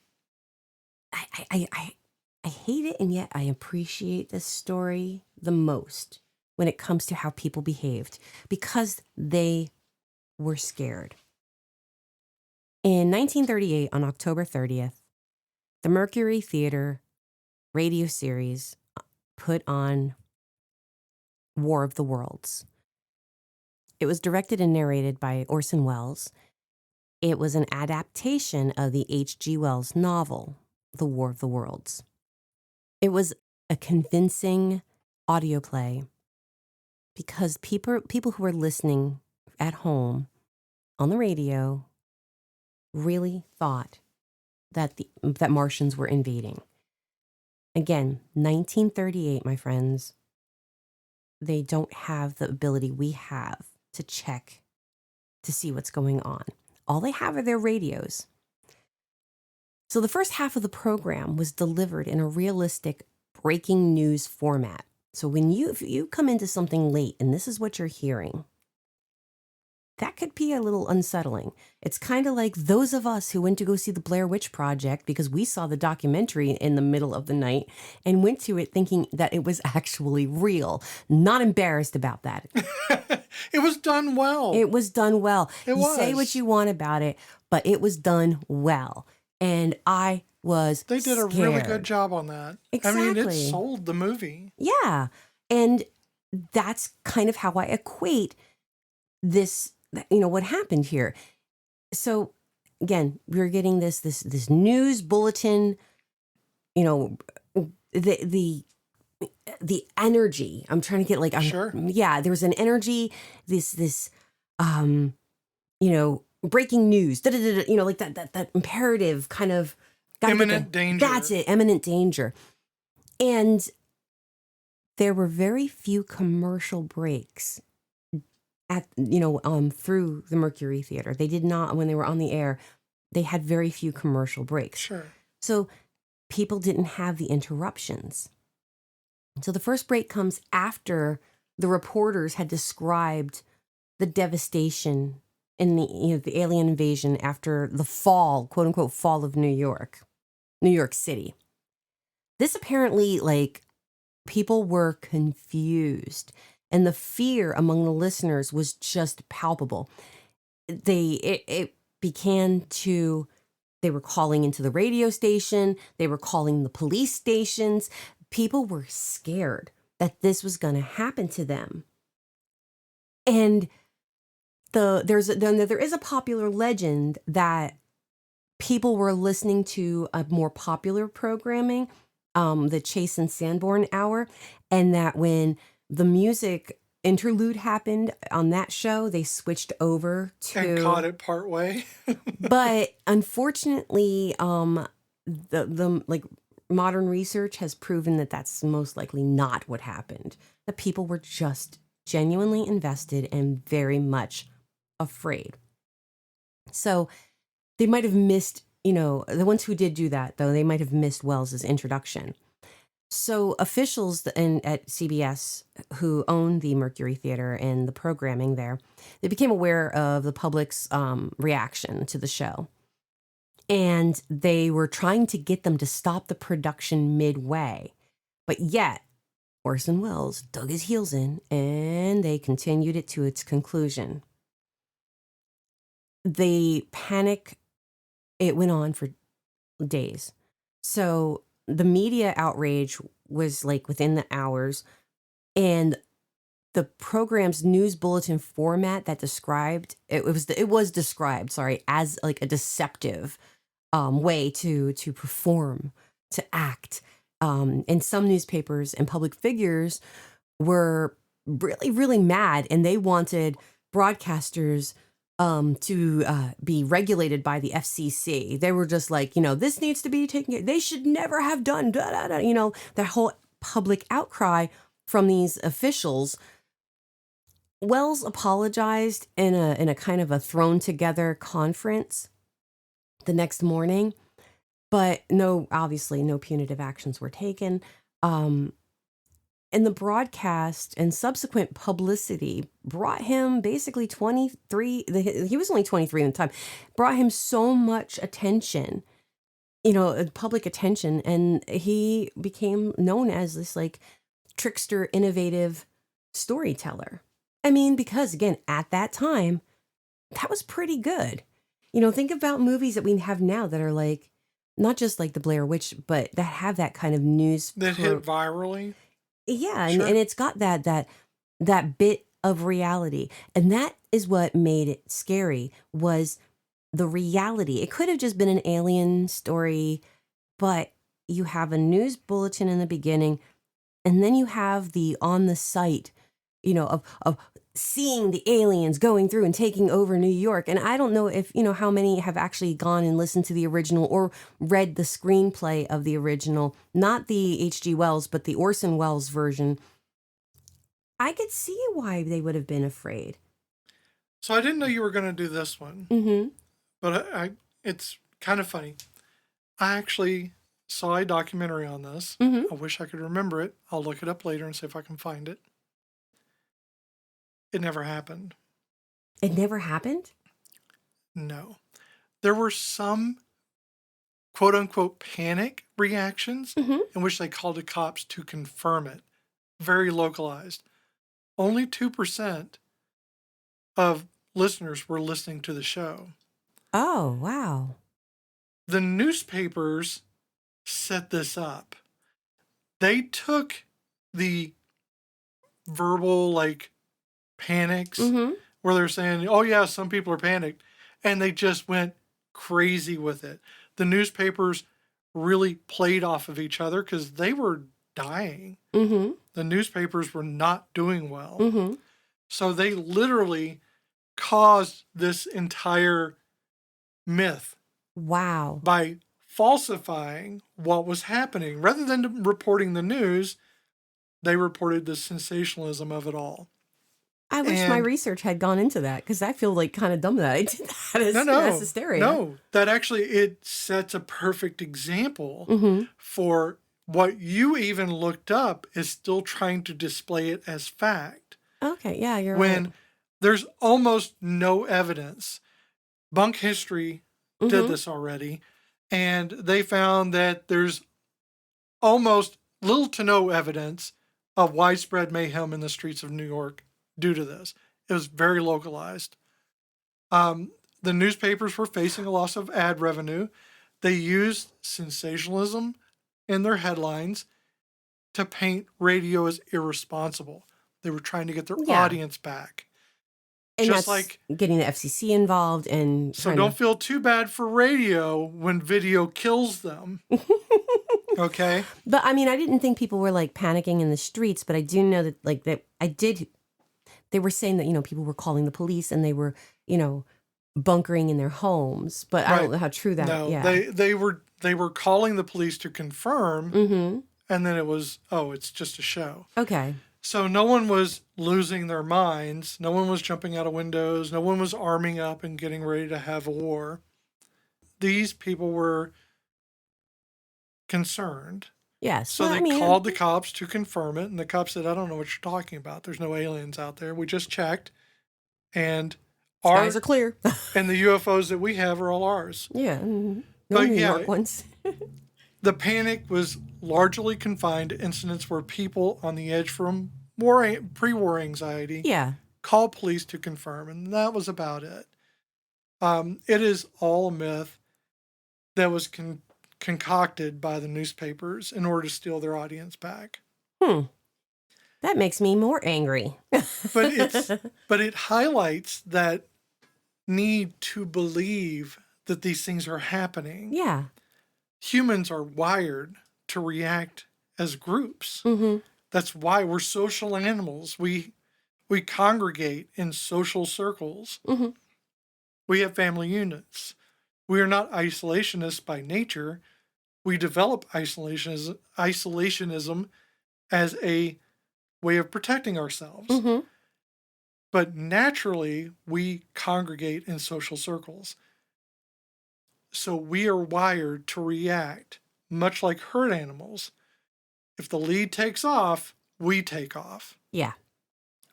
I hate it, and yet I appreciate this story the most when it comes to how people behaved, because they were scared. In 1938, on October 30th, the Mercury Theater radio series put on War of the Worlds. It was directed and narrated by Orson Welles. It was an adaptation of the H.G. Wells novel, The War of the Worlds. It was a convincing audio play because people who were listening at home on the radio really thought that that Martians were invading. Again, 1938, my friends. They don't have the ability we have to check to see what's going on. All they have are their radios. So the first half of the program was delivered in a realistic breaking news format. So if you come into something late and this is what you're hearing, that could be a little unsettling. It's kind of like those of us who went to go see the Blair Witch Project because we saw the documentary in the middle of the night and went to it thinking that it was actually real. Not embarrassed about that. It was done well. It was done well. It was. Say what you want about it, but it was done well. And I was They did scared. a really good job on that. Exactly. I mean, it sold the movie. Yeah. And that's kind of how I equate this, what happened here. So again, we're getting this news bulletin, the energy. I'm trying to get Sure. Yeah, there was an energy, this breaking news, like that imperative kind of Imminent danger. That's it, imminent danger. And there were very few commercial breaks through the Mercury Theater. They did not, when they were on the air, they had very few commercial breaks. Sure. So people didn't have the interruptions. So the first break comes after the reporters had described the devastation in the alien invasion after the fall, quote unquote, fall of New York City. This apparently, people were confused, and the fear among the listeners was just palpable. It began to, they were calling into the radio station, they were calling the police stations. People were scared that this was going to happen to them. And there is a popular legend that people were listening to a more popular programming, the Chase and Sanborn Hour, and that when the music interlude happened on that show, they switched over to and caught it part way. But unfortunately, the modern research has proven that that's most likely not what happened. The people were just genuinely invested and very much afraid. So they might have missed, the ones who did do that, though, they might have missed Wells's introduction. So officials at CBS who owned the Mercury Theater and the programming there, they became aware of the public's reaction to the show. And they were trying to get them to stop the production midway. But yet, Orson Welles dug his heels in and they continued it to its conclusion. The panic, it went on for days. So the media outrage was like within the hours, and the program's news bulletin format that described it was described, sorry, as like a deceptive way to perform, to act. And some newspapers and public figures were really, really mad, and they wanted broadcasters to be regulated by the FCC. They were just like, this needs to be taken. They should never have done, da, da, da, that whole public outcry from these officials. Wells apologized in a kind of a thrown together conference the next morning, but obviously no punitive actions were taken. And the broadcast and subsequent publicity brought him basically 23, he was only 23 at the time, brought him so much attention, public attention, and he became known as this like trickster, innovative storyteller. I mean, because again, at that time, that was pretty good. Think about movies that we have now that are like, not just like the Blair Witch, but that have that kind of news. That hit virally. Yeah, sure. And it's got that bit of reality. And that is what made it scary, was the reality. It could have just been an alien story, but you have a news bulletin in the beginning, and then you have the on the site, of seeing the aliens going through and taking over New York. And I don't know if, how many have actually gone and listened to the original or read the screenplay of the original, not the H.G. Wells, but the Orson Welles version. I could see why they would have been afraid. So I didn't know you were going to do this one, but it's kind of funny. I actually saw a documentary on this. I wish I could remember it. I'll look it up later and see if I can find it. It never happened. It never happened? No. There were some quote-unquote panic reactions in which they called the cops to confirm it. Very localized. Only 2% of listeners were listening to the show. Oh, wow. The newspapers set this up. They took the verbal, panics where they're saying, oh yeah, some people are panicked, and they just went crazy with it. The newspapers really played off of each other because they were dying. The newspapers were not doing well. So they literally caused this entire myth. Wow. By falsifying what was happening. Rather than reporting the news, they reported the sensationalism of it all. I wish my research had gone into that, because I feel like kind of dumb that I did that as hysteria. No, that actually, it sets a perfect example for what you even looked up is still trying to display it as fact. Okay, yeah, you're right. When there's almost no evidence. Bunk History did this already, and they found that there's almost little to no evidence of widespread mayhem in the streets of New York due to this. It was very localized. The newspapers were facing a loss of ad revenue. They used sensationalism in their headlines to paint radio as irresponsible. They were trying to get their audience back. And just like getting the FCC involved. And so don't feel too bad for radio when video kills them. Okay. But I mean, I didn't think people were panicking in the streets, but I do know that they were saying that, people were calling the police and they were, bunkering in their homes, but I don't know how true that is. No, they were calling the police to confirm, and then it was, it's just a show. Okay. So no one was losing their minds. No one was jumping out of windows. No one was arming up and getting ready to have a war. These people were concerned. Yes. So they called the cops to confirm it, and the cops said, I don't know what you're talking about. There's no aliens out there. We just checked, and skies are clear. And the UFOs that we have are all ours. Yeah. No New York ones. The panic was largely confined to incidents where people on the edge from pre-war anxiety Yeah. called police to confirm, and that was about it. It is all a myth that was concocted by the newspapers in order to steal their audience back. That makes me more angry. But it highlights that need to believe that these things are happening. Yeah. Humans are wired to react as groups. Mm-hmm. That's why we're social animals. We congregate in social circles. Mm-hmm. We have family units. We are not isolationists by nature. We develop isolationism as a way of protecting ourselves. Mm-hmm. But naturally, we congregate in social circles. So we are wired to react, much like herd animals. If the lead takes off, we take off. Yeah.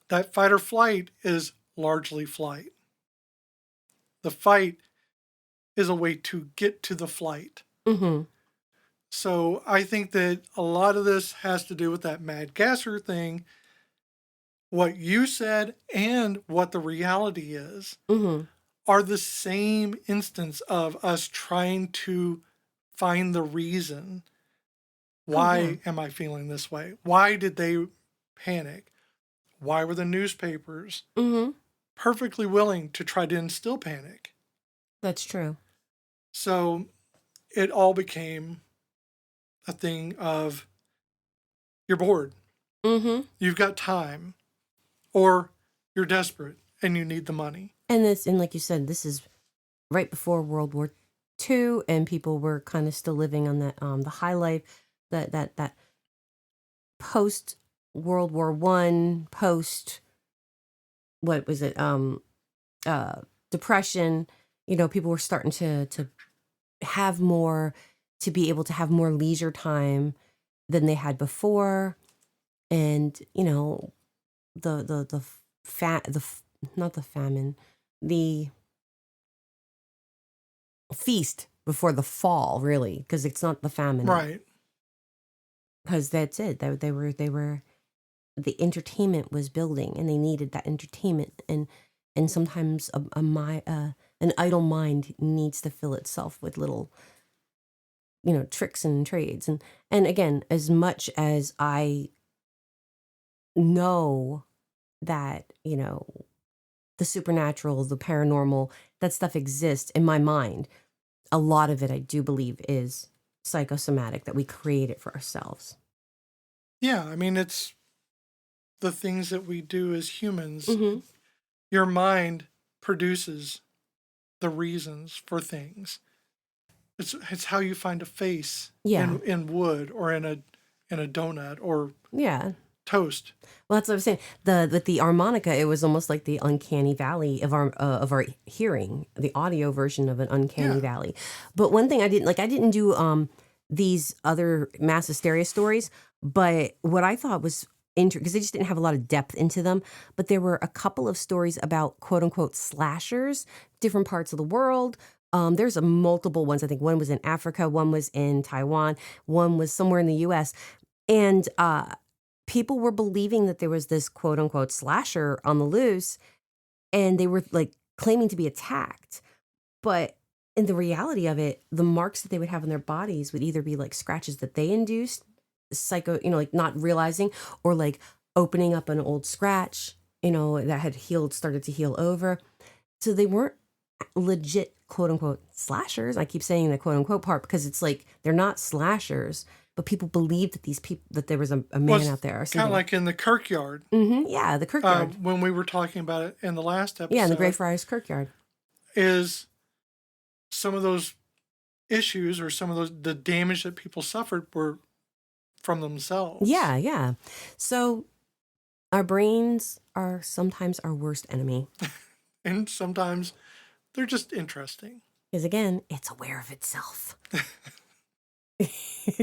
That fight or flight is largely flight. The fight is a way to get to the flight. Mm-hmm. So I think that a lot of this has to do with that Mad Gasser thing, what you said and what the reality is, are the same instance of us trying to find the reason. Why am I feeling this way? Why did they panic? Why were the newspapers perfectly willing to try to instill panic? That's true. So it all became a thing of you're bored. Mm-hmm. You've got time. Or you're desperate and you need the money. And like you said, this is right before World War II, and people were kind of still living on that the high life, that post World War I, post what was it, depression. You know, people were starting to have more, to be able to have more leisure time than they had before, and you know, the feast before the fall, really, because it's not the famine, right? Because that's it. They were the entertainment was building, and they needed that entertainment, and sometimes an idle mind needs to fill itself with little, you know, tricks and trades, and again, as much as I know that, you know, the supernatural, the paranormal, that stuff exists in my mind, a lot of it I do believe is psychosomatic, that we create it for ourselves. Yeah, I mean, it's the things that we do as humans. Mm-hmm. Your mind produces the reasons for things. It's how you find a face in wood or in a donut or toast. Well, that's what I was saying. With the harmonica, it was almost like the uncanny valley of our hearing, the audio version of an uncanny valley. But one thing I didn't do these other mass hysteria stories, but what I thought was interesting, because they just didn't have a lot of depth into them, but there were a couple of stories about quote unquote slashers, different parts of the world. There's multiple ones. I think one was in Africa, one was in Taiwan, one was somewhere in the US. And people were believing that there was this quote unquote slasher on the loose, and they were like claiming to be attacked. But in the reality of it, the marks that they would have on their bodies would either be like scratches that they induced, like not realizing, or like opening up an old scratch, that had started to heal over. So they weren't legit quote unquote slashers. I keep saying the quote unquote part because it's like they're not slashers, but people believed that there was a man out there. Kind of like in the Kirkyard. Mm-hmm. Yeah, the Kirkyard. When we were talking about it in the last episode. Yeah, in the Greyfriars Kirkyard. Is some of those issues or some of the damage that people suffered were from themselves. Yeah. So our brains are sometimes our worst enemy. And sometimes they're just interesting. Because again, it's aware of itself.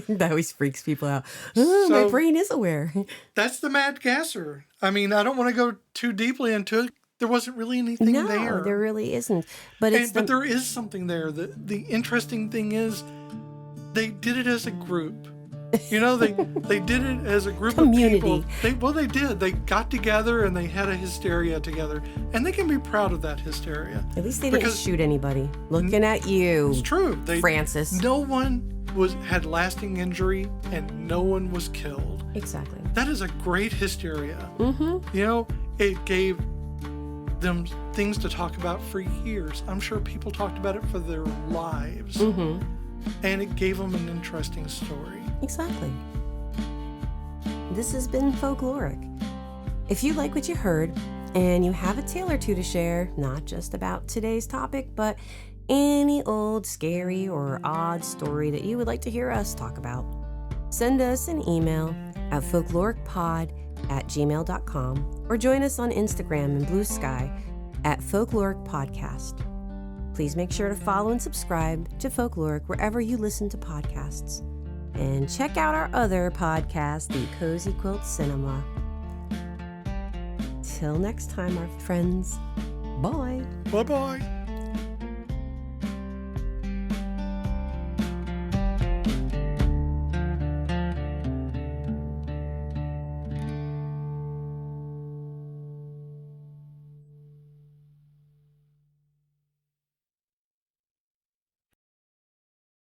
That always freaks people out. My brain is aware. That's the Mad Gasser. I mean, I don't want to go too deeply into it. There wasn't really anything there. No, there really isn't. But there is something there. The interesting thing is they did it as a group. You know, they did it as a group Community. of people. They did. They got together and they had a hysteria together. And they can be proud of that hysteria. At least they didn't shoot anybody. Looking at you. It's true. Francis. No one had lasting injury and no one was killed. Exactly. That is a great hysteria. Mm-hmm. You know, it gave them things to talk about for years. I'm sure people talked about it for their lives. Mm-hmm. And it gave them an interesting story. Exactly. This has been Folkloric. If you like what you heard and you have a tale or two to share, not just about today's topic, but any old scary or odd story that you would like to hear us talk about, send us an email at folkloricpod@gmail.com or join us on Instagram and Blue Sky at Folkloric Podcast. Please make sure to follow and subscribe to Folkloric wherever you listen to podcasts. And check out our other podcast, The Cozy Quilt Cinema. Till next time, our friends. Bye. Bye-bye.